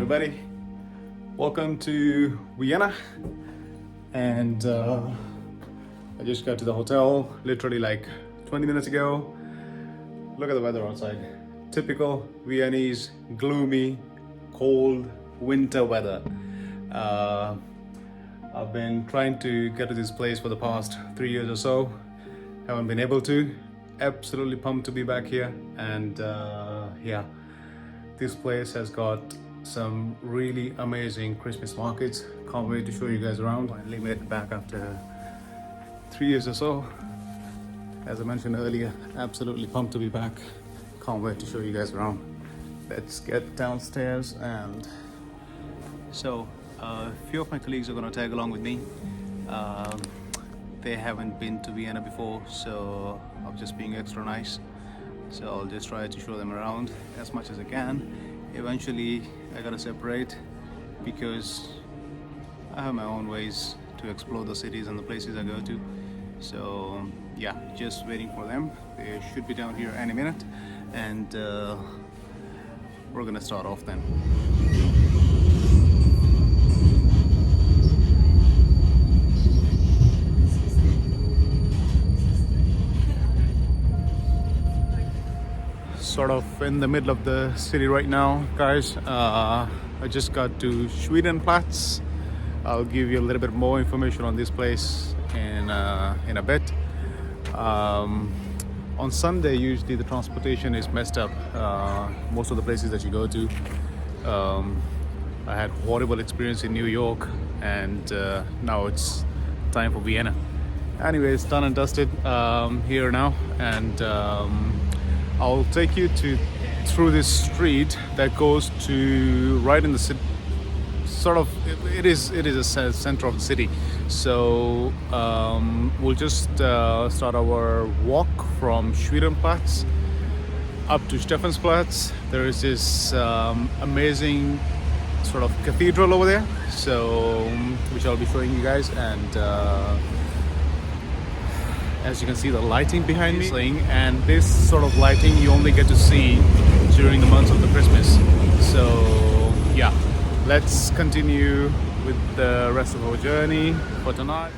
everybody. Welcome to Vienna. And I just got to the hotel literally like 20 minutes ago. Look at the weather outside. Typical Viennese, gloomy, cold winter weather. I've been trying to get to this place for the past 3 years or so. Haven't been able to. Absolutely pumped to be back here. And yeah, this place has got some really amazing Christmas markets. Can't wait to show you guys around. Finally made it back after 3 years or so. As I mentioned earlier, absolutely pumped to be back. Can't wait to show you guys around. Let's get downstairs. And so a few of my colleagues are going to tag along with me. They haven't been to Vienna before, so I'm just being extra nice. So I'll just try to show them around as much as I can. Eventually I gotta separate because I have my own ways to explore the cities and the places I go to. So yeah, just waiting for them. They should be down here any minute, and we're gonna start off then. Sort of in the middle of the city right now, guys. I just got to Stephansplatz. I'll give you a little bit more information on this place in a bit. On Sunday, usually the transportation is messed up. Most of the places that you go to. I had horrible experience in New York, and now it's time for Vienna. Anyways, done and dusted here now, and I'll take you through this street that goes to right in the city. Sort of, it is a center of the city. So we'll just start our walk from Stephansplatz up to Stephansplatz. There is this amazing sort of cathedral over there, so which I'll be showing you guys. And as you can see, the lighting behind me, and this sort of lighting you only get to see during the months of the Christmas. So yeah, let's continue with the rest of our journey for tonight.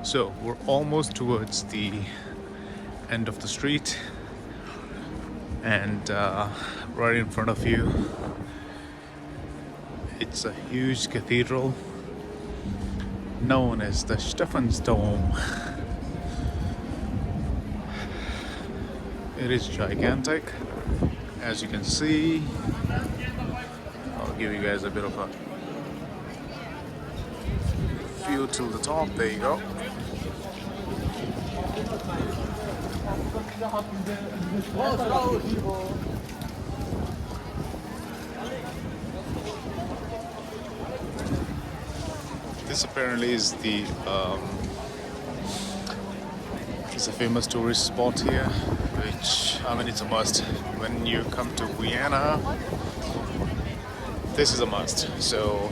So we're almost towards the end of the street, and right in front of you, it's a huge cathedral known as the Stephansplatz. It is gigantic, as you can see. I'll give you guys a bit of a view till the top. There you go. This apparently is it's a famous tourist spot here, which, I mean, it's a must. When you come to Vienna, this is a must. So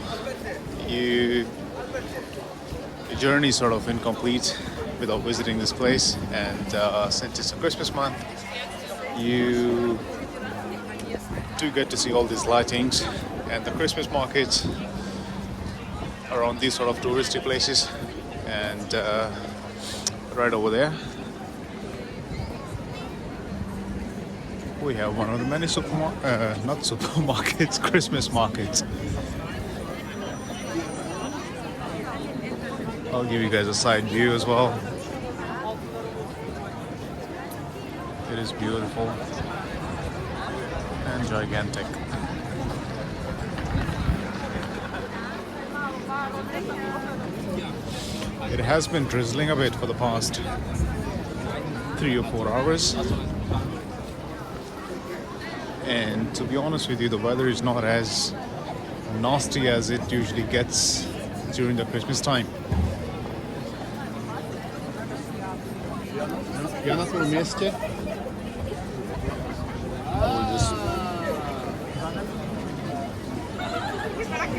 your journey is sort of incomplete without visiting this place. And since it's a Christmas month, you do get to see all these lightings and the Christmas markets around these sort of touristy places. And right over there, we have one of the many not supermarkets, Christmas markets. I'll give you guys a side view as well. It is beautiful and gigantic. It has been drizzling a bit for the past 3 or 4 hours. And to be honest with you, the weather is not as nasty as it usually gets during the Christmas time.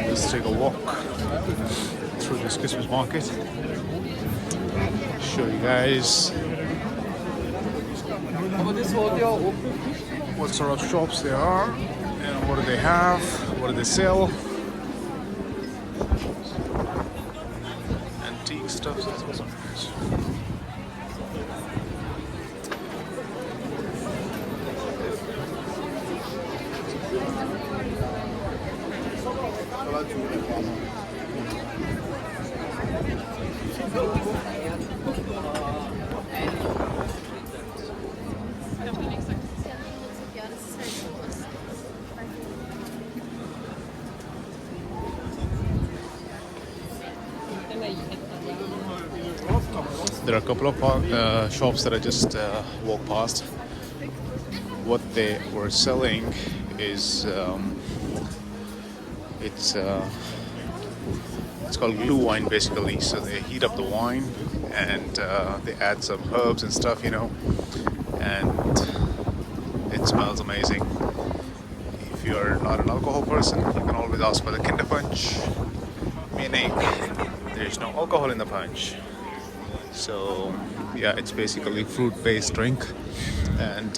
Let's take a walk through this Christmas market. Show you guys what sort of shops there are and what do they have, what do they sell. Antique stuff, that's also nice. There are a couple of shops that I just walked past. What they were selling is it's called glue wine, basically. So they heat up the wine and they add some herbs and stuff, you know, and it smells amazing. If you're not an alcohol person, you can always ask for the Kinder Punch, meaning there's no alcohol in the punch. So yeah, it's basically fruit-based drink, and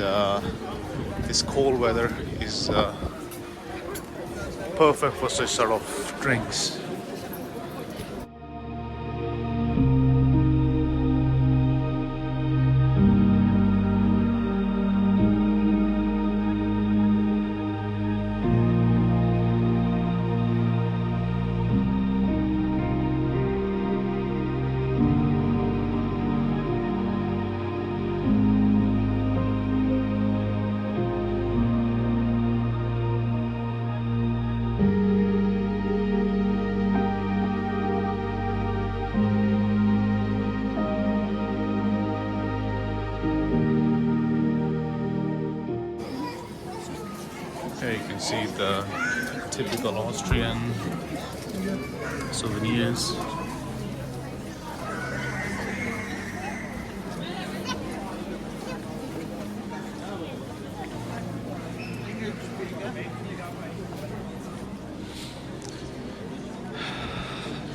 this cold weather is perfect for such sort of drinks. Here you can see the typical Austrian souvenirs.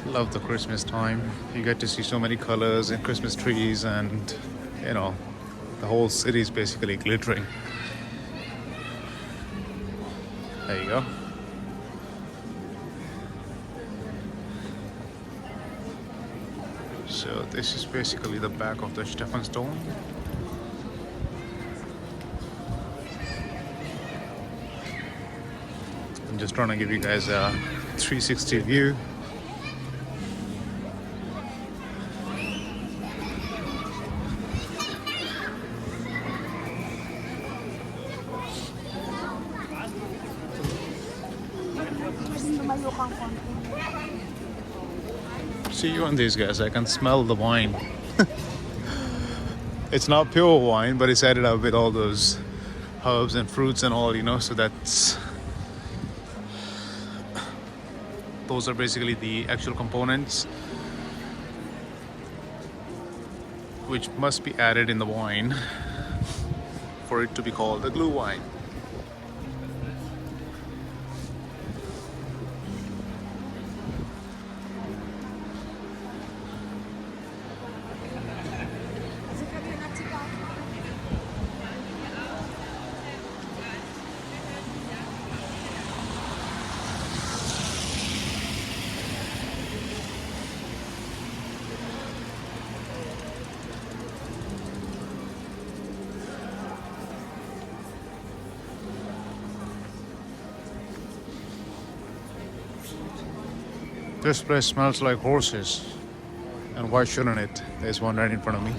Love the Christmas time. You get to see so many colors and Christmas trees, and you know, the whole city is basically glittering. There you go. So So this is basically the back of the Stephansplatz. I'm just trying to give you guys a 360 view. See you on these guys, I can smell the wine. It's not pure wine, but it's added up with all those herbs and fruits and all, you know, so those are basically the actual components which must be added in the wine for it to be called a glue wine. This place smells like horses, and why shouldn't it? There's one right in front of me.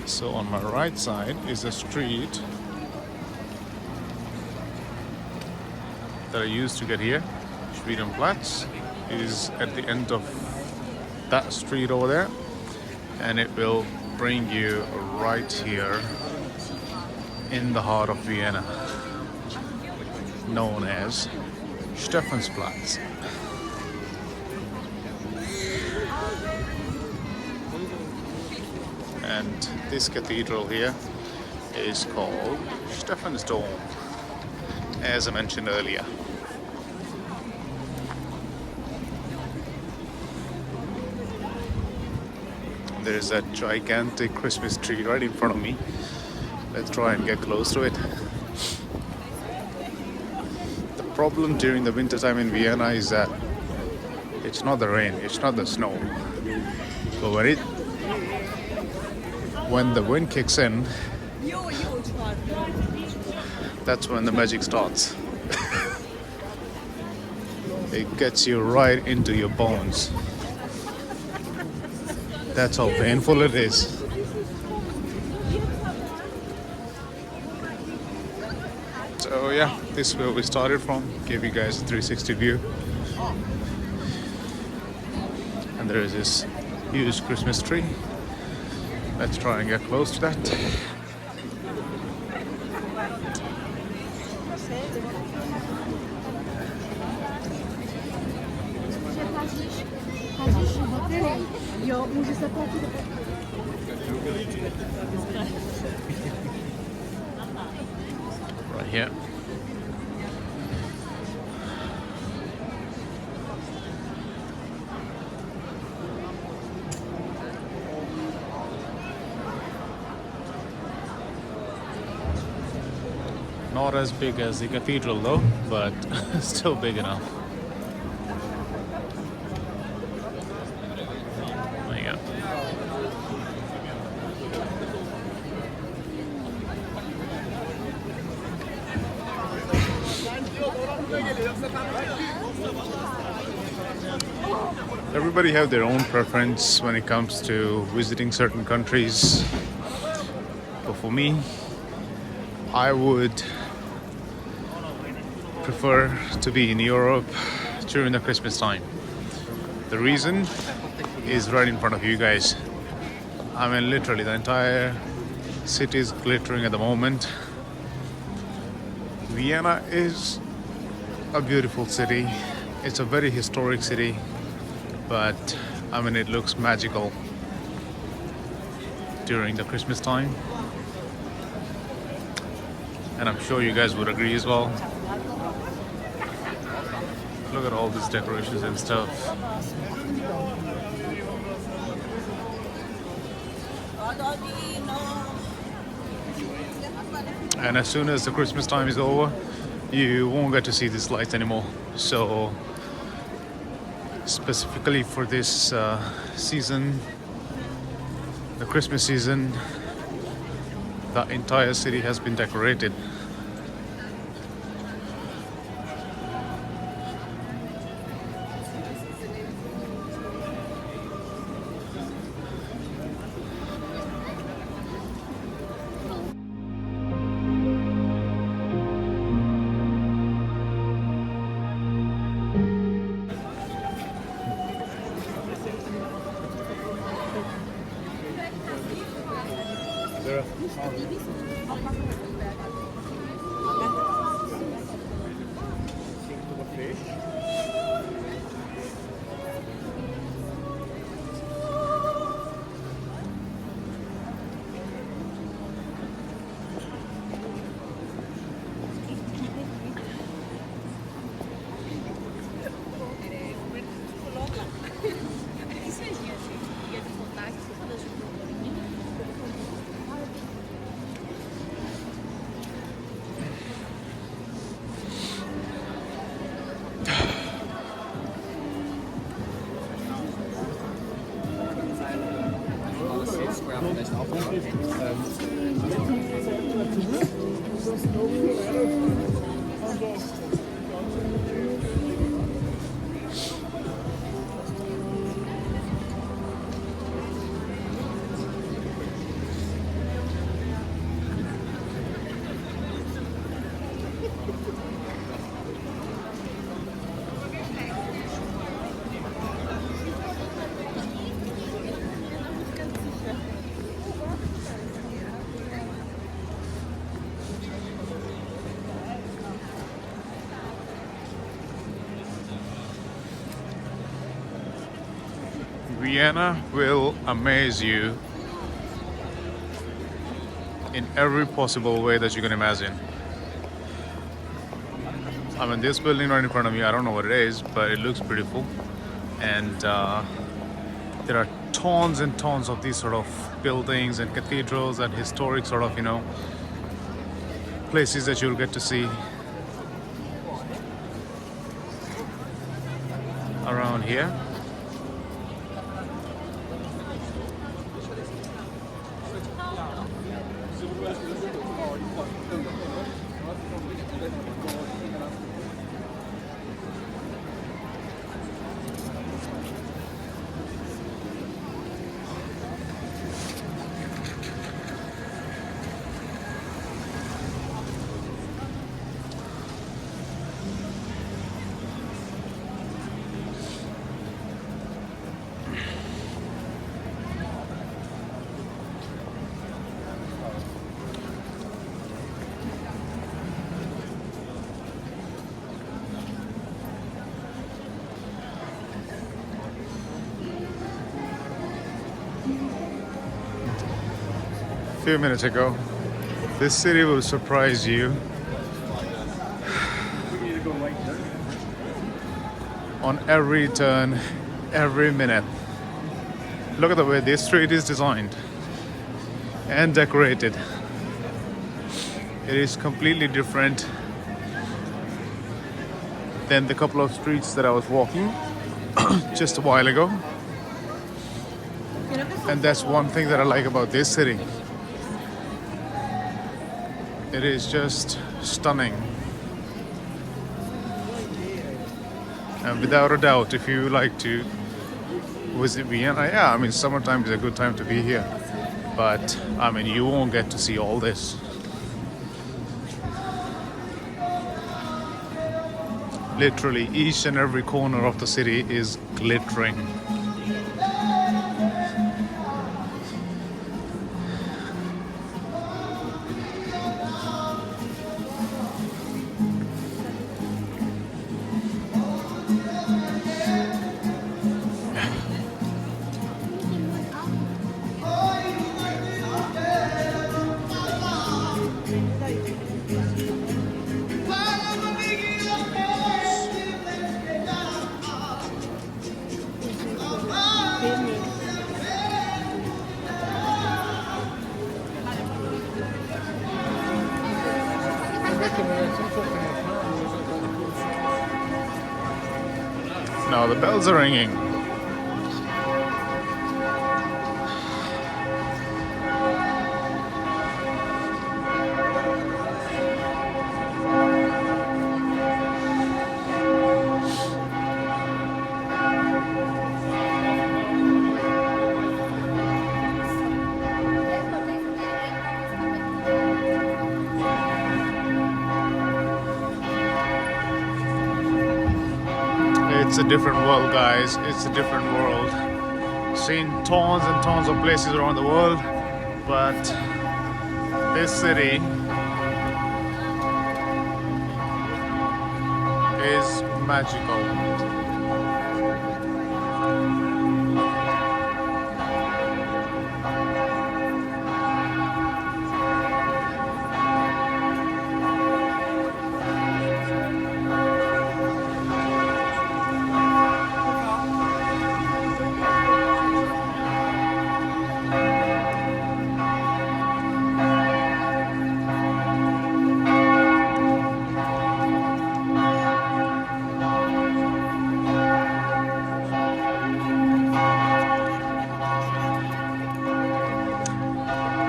So on my right side is a street that I used to get here. Stephansplatz is at the end of that street over there, and it will bring you right here in the heart of Vienna, known as Stephansplatz. And this cathedral here is called Stephansplatz, as I mentioned earlier. There is that gigantic Christmas tree right in front of me. Let's try and get close to it. The problem during the winter time in Vienna is that it's not the rain, it's not the snow. But when the wind kicks in, that's when the magic starts. It gets you right into your bones. That's how painful it is. So yeah, this is where we started from. Gave you guys a 360 view. And there is this huge Christmas tree. Let's try and get close to that. Right here. Not as big as the cathedral though, but still big enough. There you go. Everybody have their own preference when it comes to visiting certain countries. But for me, I would prefer to be in Europe, during the Christmas time. The reason is right in front of you guys. I mean, literally, the entire city is glittering at the moment. Vienna is a beautiful city. It's a very historic city, but I mean, it looks magical during the Christmas time. And I'm sure you guys would agree as well. Look at all these decorations and stuff. And as soon as the Christmas time is over, you won't get to see these lights anymore. So specifically for this season, the Christmas season, the entire city has been decorated. Vienna will amaze you in every possible way that you can imagine. I mean, this building right in front of me, I don't know what it is, but it looks beautiful. And there are tons and tons of these sort of buildings and cathedrals and historic sort of, places that you'll get to see around here. Few minutes ago, this city will surprise you on every turn, every minute. Look at the way this street is designed and decorated. It is completely different than the couple of streets that I was walking just a while ago. And that's one thing that I like about this city. It is just stunning. And without a doubt, if you like to visit Vienna, yeah, I mean, summertime is a good time to be here. But, I mean, you won't get to see all this. Literally each and every corner of the city is glittering. Now the bells are ringing. It's a different world, guys. It's a different world. Seen tons and tons of places around the world, but this city is magical.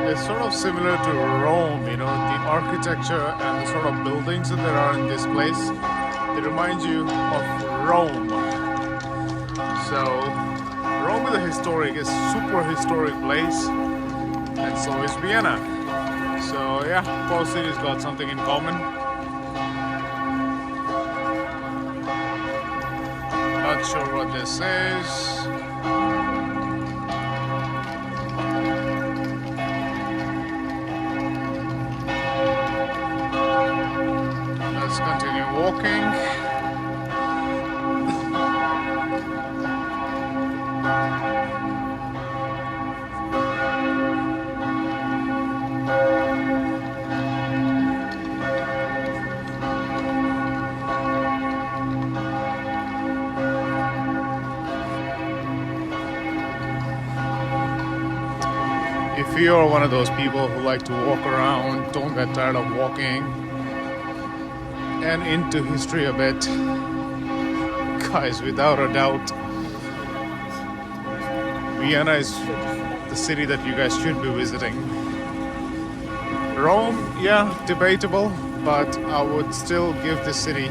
It's sort of similar to Rome, you know, the architecture and the sort of buildings that there are in this place. They remind you of Rome. So, Rome is a super historic place, and so is Vienna. So yeah, both cities got something in common. Not sure what this is. Let's continue walking. If you're one of those people who like to walk around, don't get tired of walking, and into history a bit, guys, without a doubt, Vienna is the city that you guys should be visiting. Rome, yeah, debatable, but I would still give the city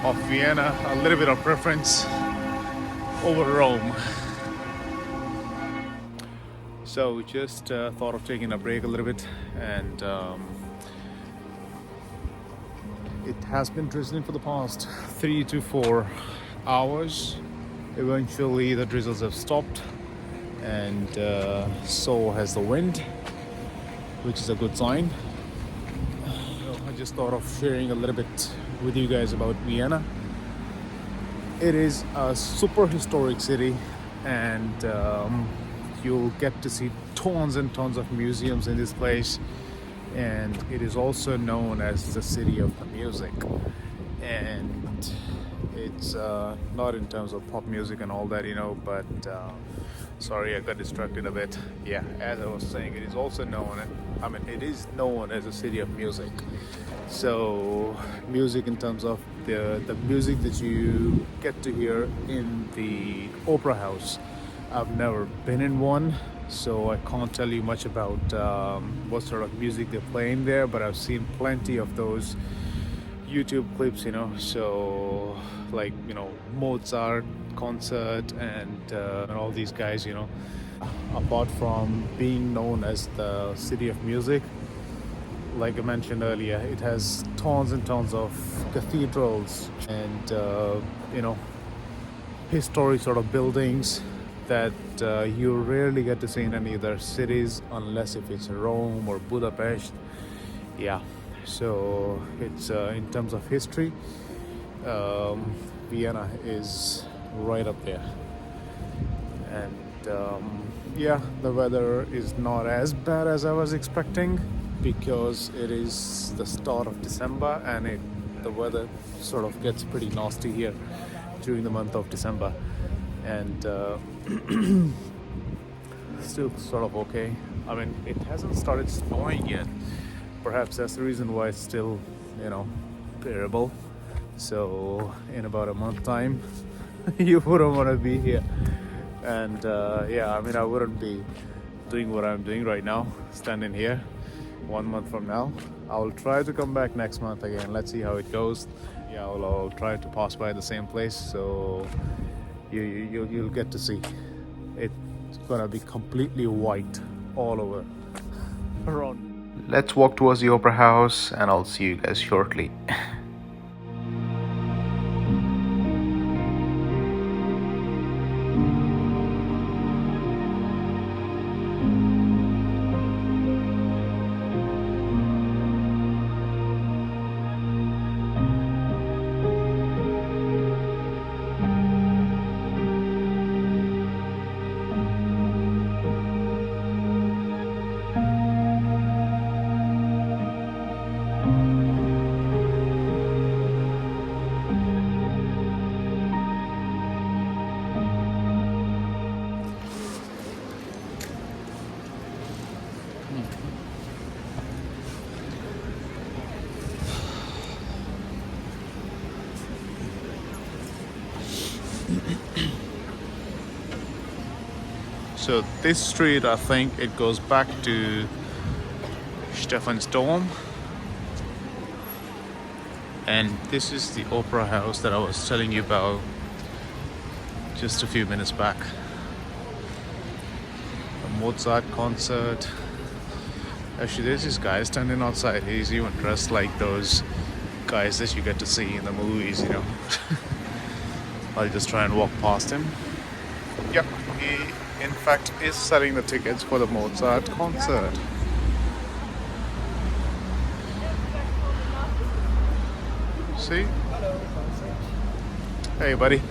of Vienna a little bit of preference over Rome. So just thought of taking a break a little bit, and it has been drizzling for the past 3 to 4 hours. Eventually the drizzles have stopped, and so has the wind, which is a good sign. I just thought of sharing a little bit with you guys about Vienna. It is a super historic city, and you'll get to see tons and tons of museums in this place, and it is also known as the city of the music. And it's not in terms of pop music and all that, you know, but sorry, I got distracted a bit. Yeah, as I was saying, it is also known, it is known as a city of music. So music in terms of the music that you get to hear in the opera house. I've never been in one, so I can't tell you much about what sort of music they're playing there, but I've seen plenty of those YouTube clips, you know, so like, you know, Mozart concert and all these guys, you know. Apart from being known as the city of music, like I mentioned earlier, it has tons and tons of cathedrals and you know, historic sort of buildings that you rarely get to see in any other cities unless if it's Rome or Budapest. Yeah, so it's in terms of history, Vienna is right up there. And yeah, the weather is not as bad as I was expecting because it is the start of December and the weather sort of gets pretty nasty here during the month of December. And still sort of okay. I mean, it hasn't started snowing yet. Perhaps that's the reason why it's still, you know, bearable. So in about a month time, you wouldn't want to be here. And yeah, I mean, I wouldn't be doing what I'm doing right now, standing here. 1 month from now, I'll try to come back next month again. Let's see how it goes. Yeah, I'll try to pass by the same place, so you'll get to see. It's gonna be completely white all over around. Let's walk towards the opera house, and I'll see you guys shortly. So this street, I think it goes back to Stephansplatz, and this is the opera house that I was telling you about just a few minutes back. A Mozart concert. Actually, there's this guy standing outside. He's even dressed like those guys that you get to see in the movies, you know. I'll just try and walk past him. Yep, he in fact is selling the tickets for the Mozart concert. See? Hey, buddy.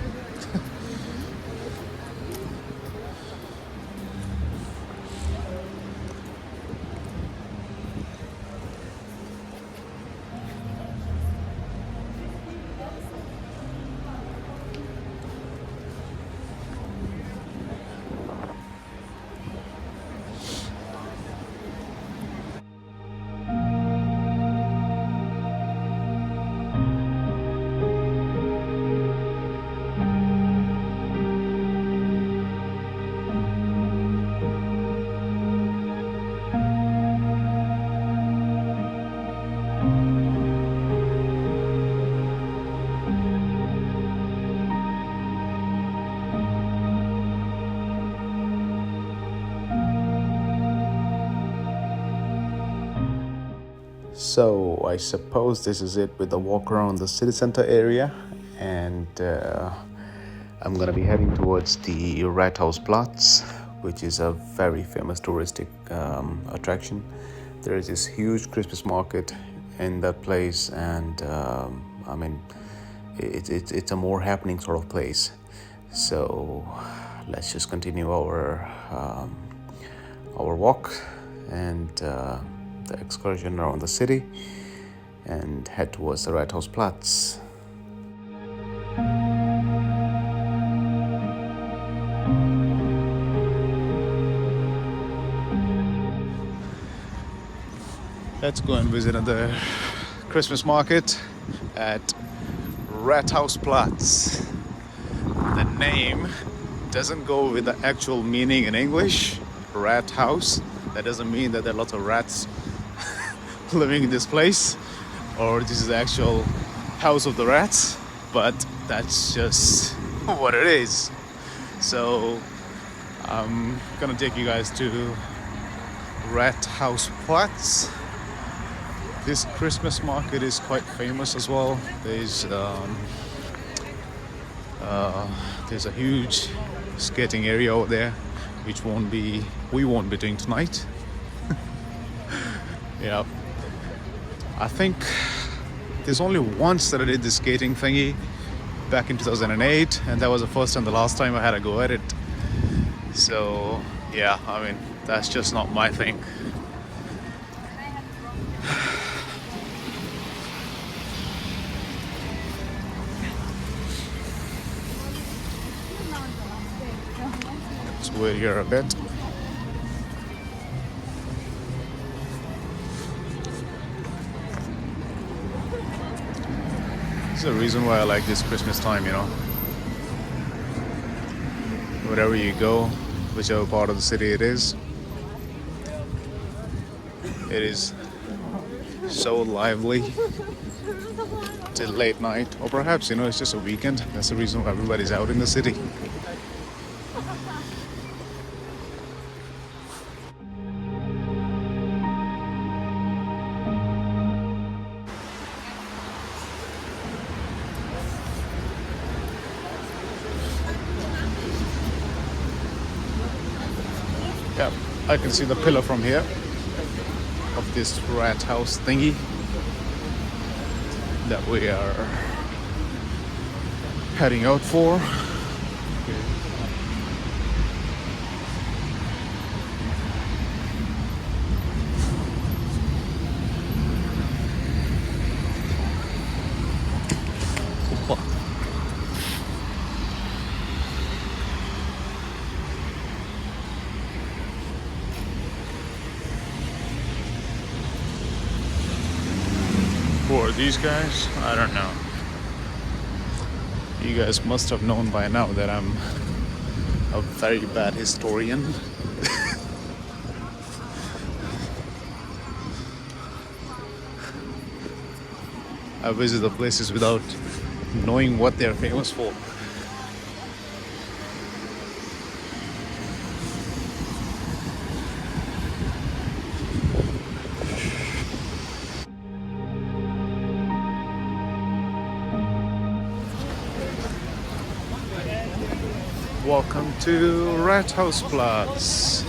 So I suppose this is it with the walk around the city center area, and I'm gonna be heading towards the Rathausplatz, which is a very famous touristic attraction. There is this huge Christmas market in that place, and I mean, it's a more happening sort of place. So let's just continue our walk and the excursion around the city and head towards the Rathausplatz. Let's go and visit the Christmas market at Rathausplatz. The name doesn't go with the actual meaning in English, rat house. That doesn't mean that there are lots of rats living in this place, or this is the actual house of the rats, but that's just what it is. So I'm gonna take you guys to Rathausplatz, This Christmas market is quite famous as well. There's a huge skating area over there, which we won't be doing tonight. Yeah, I think there's only once that I did the skating thingy back in 2008, and that was the first and the last time I had a go at it. So yeah, I mean, that's just not my thing. Let's wait here a bit. There's a reason why I like this Christmas time, you know. Wherever you go, whichever part of the city it is so lively till late night. Or perhaps, you know, it's just a weekend. That's the reason why everybody's out in the city. Yeah, I can see the pillar from here of this Rathaus thingy that we are heading out for. Who are these guys? I don't know. You guys must have known by now that I'm a very bad historian. I visit the places without knowing what they're famous for. Welcome to Rathausplatz.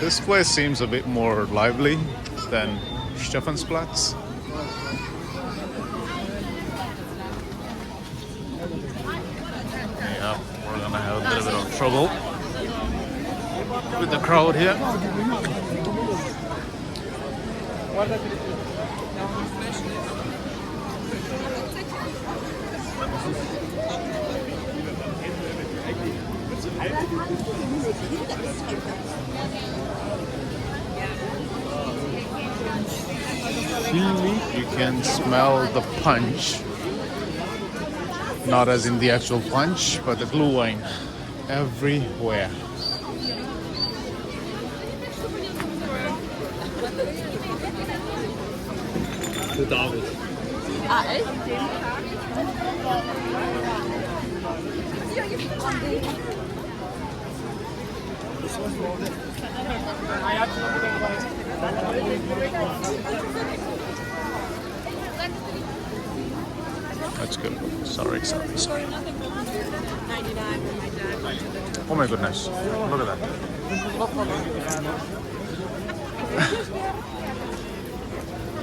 This place seems a bit more lively than Stephansplatz. Yeah, we're gonna have a little bit of trouble with the crowd here. You can smell the punch, not as in the actual punch, but the glue wine everywhere. That's good. Sorry. Oh my goodness. Look at that.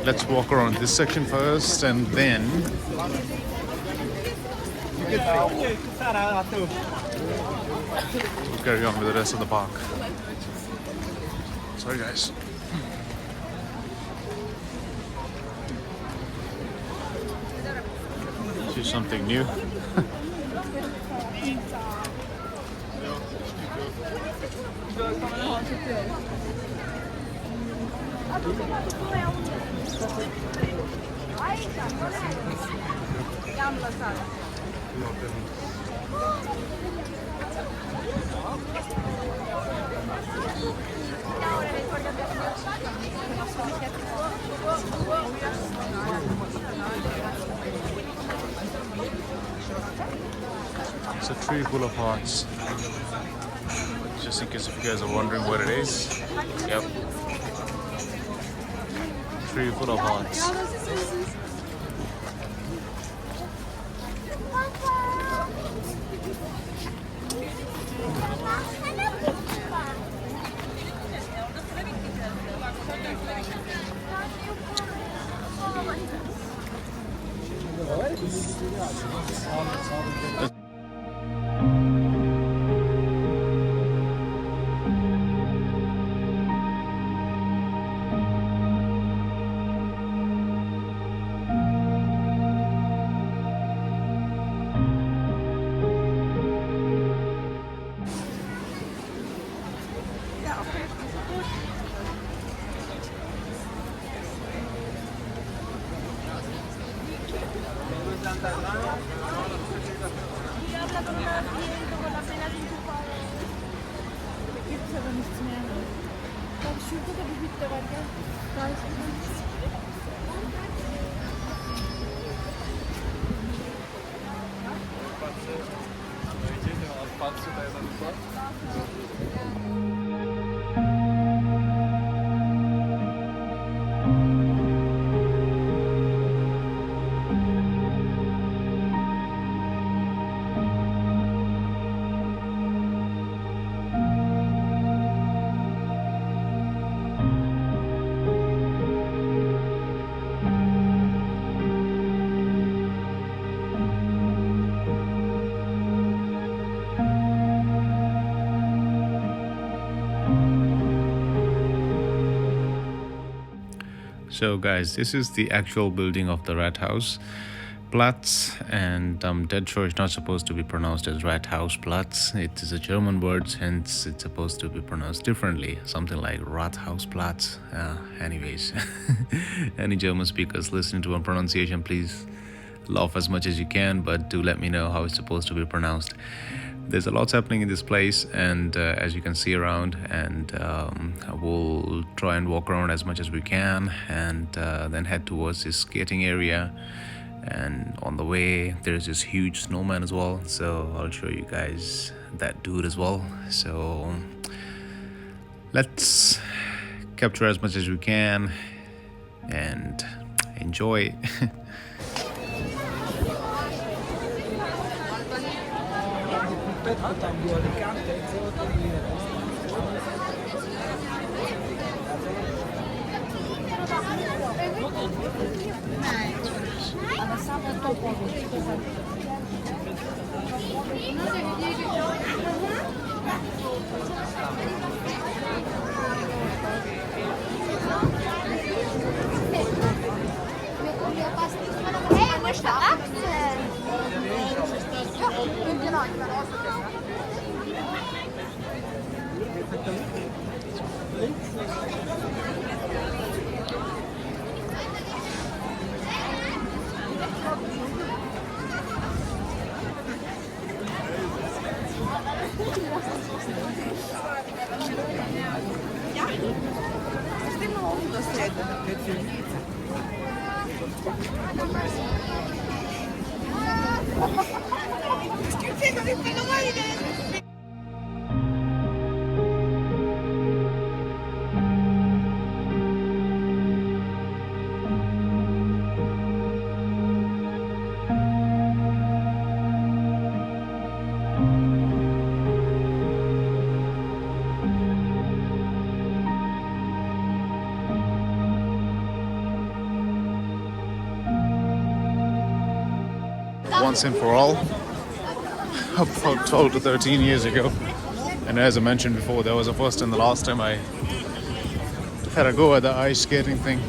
Let's walk around this section first and then we'll carry on with the rest of the park. Sorry guys. See something new. a tree full of hearts. Just in case if you guys are wondering what it is. Yep. Tree full of hearts. Gibt's aber nichts mehr. Ich glaube, şurada da bir hütte var. Gel. Daha So guys, this is the actual building of the Rathausplatz, and I'm dead sure it's not supposed to be pronounced as Rathausplatz. It is a German word, hence it's supposed to be pronounced differently, something like Rathausplatz. Anyways, any German speakers listening to my pronunciation, please laugh as much as you can, but do let me know how it's supposed to be pronounced. There's a lot happening in this place, and as you can see around, and we'll try and walk around as much as we can, and then head towards this skating area. And on the way there's this huge snowman as well, so I'll show you guys that dude as well. So let's capture as much as we can and enjoy. Once and for all, about 12 to 13 years ago, and as I mentioned before, that was the first and the last time I had a go at the ice skating thing.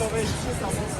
10 €.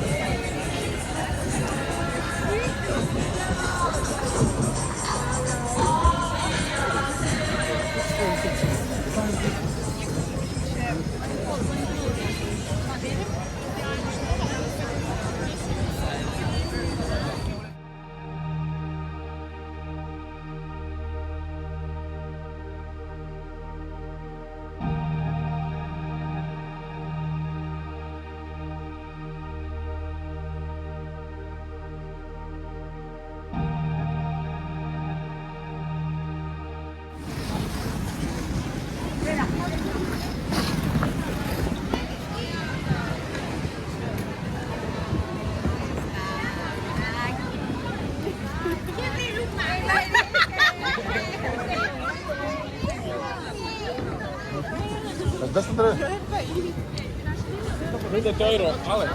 30 €, ale...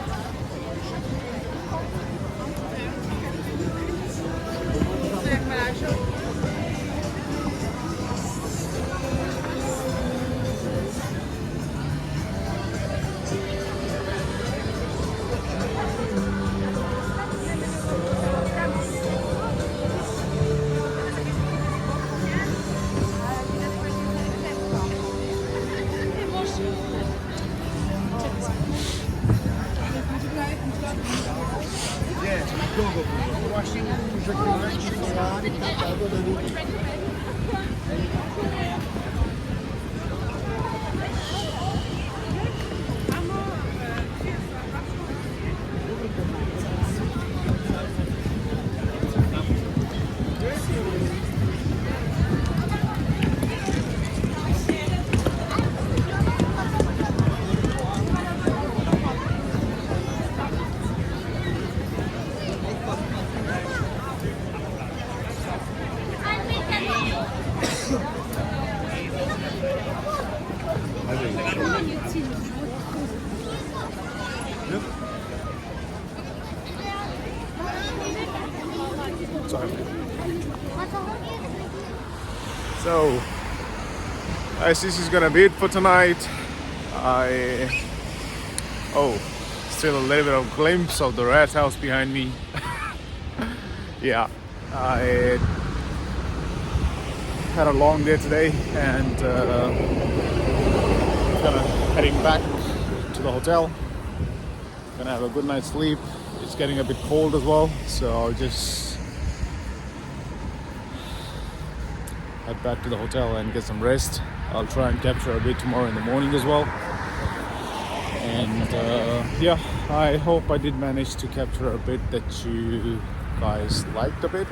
Sorry. So, guys, this is gonna be it for tonight. Still a little bit of glimpse of the Rathaus behind me. Yeah, I had a long day today, and gonna heading back to the hotel. Gonna have a good night's sleep. It's getting a bit cold as well, so I'll just head back to the hotel and get some rest. I'll try and capture a bit tomorrow in the morning as well. And yeah, I hope I did manage to capture a bit that you guys liked a bit,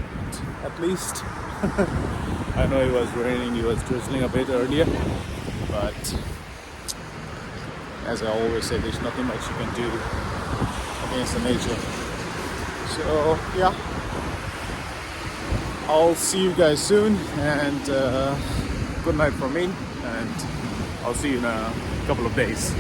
at least. I know it was raining, it was drizzling a bit earlier, but as I always say, there's nothing much you can do against the nature. So yeah, I'll see you guys soon, and good night from me, and I'll see you in a couple of days.